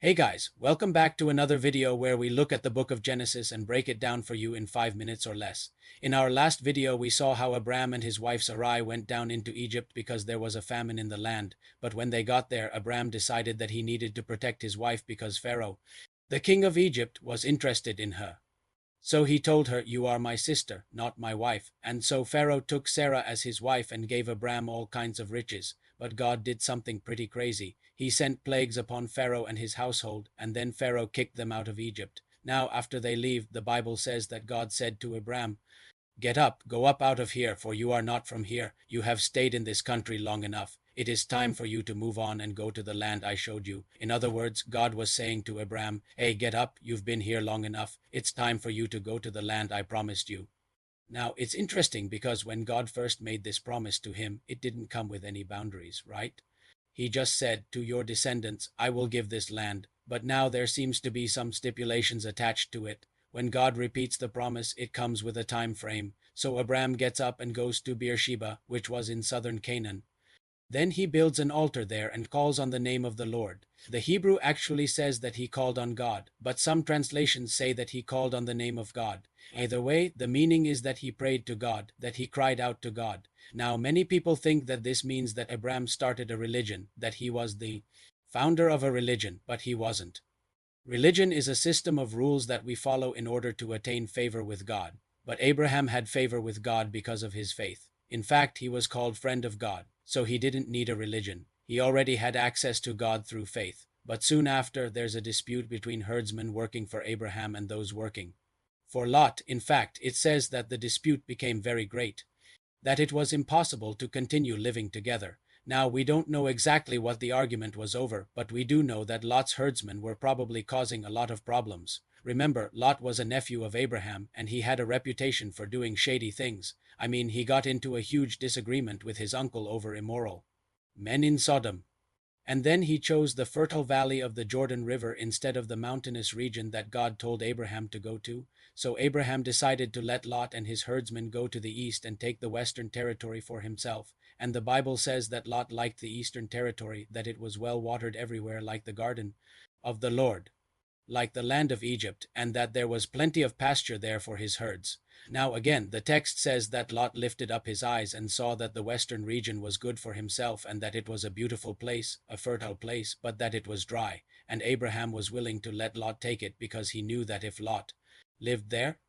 Hey guys, welcome back to another video where we look at the book of Genesis and break it down for you in 5 minutes or less. In our last video we saw how Abram and his wife Sarai went down into Egypt because there was a famine in the land, but when they got there Abram decided that he needed to protect his wife because Pharaoh, the king of Egypt, was interested in her. So he told her, "You are my sister, not my wife." And so Pharaoh took Sarah as his wife and gave Abram all kinds of riches. But God did something pretty crazy. He sent plagues upon Pharaoh and his household, and then Pharaoh kicked them out of Egypt. Now, after they leave, the Bible says that God said to Abram, "Get up, go up out of here, for you are not from here. You have stayed in this country long enough. It is time for you to move on and go to the land I showed you." In other words, God was saying to Abram, "Hey, get up, you've been here long enough. It's time for you to go to the land I promised you." Now, it's interesting because when God first made this promise to him, it didn't come with any boundaries, right? He just said, "To your descendants, I will give this land." But now there seems to be some stipulations attached to it. When God repeats the promise, it comes with a time frame. So Abram gets up and goes to Beersheba, which was in southern Canaan. Then he builds an altar there and calls on the name of the Lord. The Hebrew actually says that he called on God, but some translations say that he called on the name of God. Either way, the meaning is that he prayed to God, that he cried out to God. Now, many people think that this means that Abraham started a religion, that he was the founder of a religion, but he wasn't. Religion is a system of rules that we follow in order to attain favor with God. But Abraham had favor with God because of his faith. In fact, he was called friend of God, so he didn't need a religion. He already had access to God through faith. But soon after, there's a dispute between herdsmen working for Abraham and those working for Lot. In fact, it says that the dispute became very great, that it was impossible to continue living together. Now, we don't know exactly what the argument was over, but we do know that Lot's herdsmen were probably causing a lot of problems. Remember, Lot was a nephew of Abraham, and he had a reputation for doing shady things. I mean, he got into a huge disagreement with his uncle over immoral men in Sodom. And then he chose the fertile valley of the Jordan River instead of the mountainous region that God told Abraham to go to. So Abraham decided to let Lot and his herdsmen go to the east and take the western territory for himself. And the Bible says that Lot liked the eastern territory, that it was well watered everywhere like the garden of the Lord, like the land of Egypt, and that there was plenty of pasture there for his herds. Now again, the text says that Lot lifted up his eyes and saw that the western region was good for himself, and that it was a beautiful place, a fertile place, but that it was dry. And Abraham was willing to let Lot take it because he knew that if Lot lived there,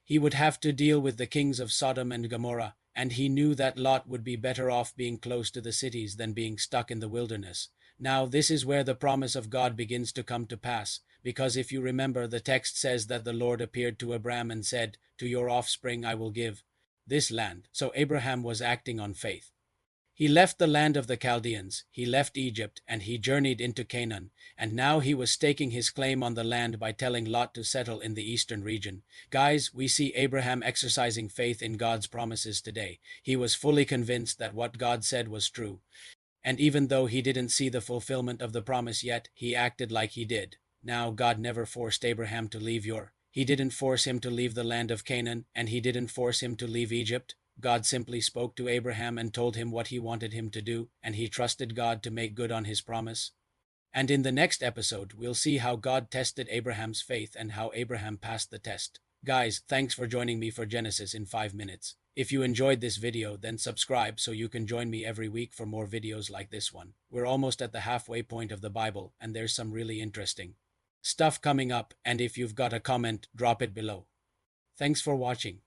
he would have to deal with the kings of Sodom and Gomorrah, and he knew that Lot would be better off being close to the cities than being stuck in the wilderness. Now, this is where the promise of God begins to come to pass, because if you remember, the text says that the Lord appeared to Abram and said, "To your offspring I will give this land." So Abraham was acting on faith. He left the land of the Chaldeans, he left Egypt, and he journeyed into Canaan, and now he was staking his claim on the land by telling Lot to settle in the eastern region. Guys, we see Abraham exercising faith in God's promises today. He was fully convinced that what God said was true. And even though he didn't see the fulfillment of the promise yet, he acted like he did. Now, God never forced Abraham to leave He didn't force him to leave the land of Canaan, and he didn't force him to leave Egypt. God simply spoke to Abraham and told him what he wanted him to do, and he trusted God to make good on his promise. And in the next episode, we'll see how God tested Abraham's faith and how Abraham passed the test. Guys, thanks for joining me for Genesis in 5 minutes. If you enjoyed this video, then subscribe so you can join me every week for more videos like this one. We're almost at the halfway point of the Bible, and there's some really interesting stuff coming up, and if you've got a comment, drop it below. Thanks for watching.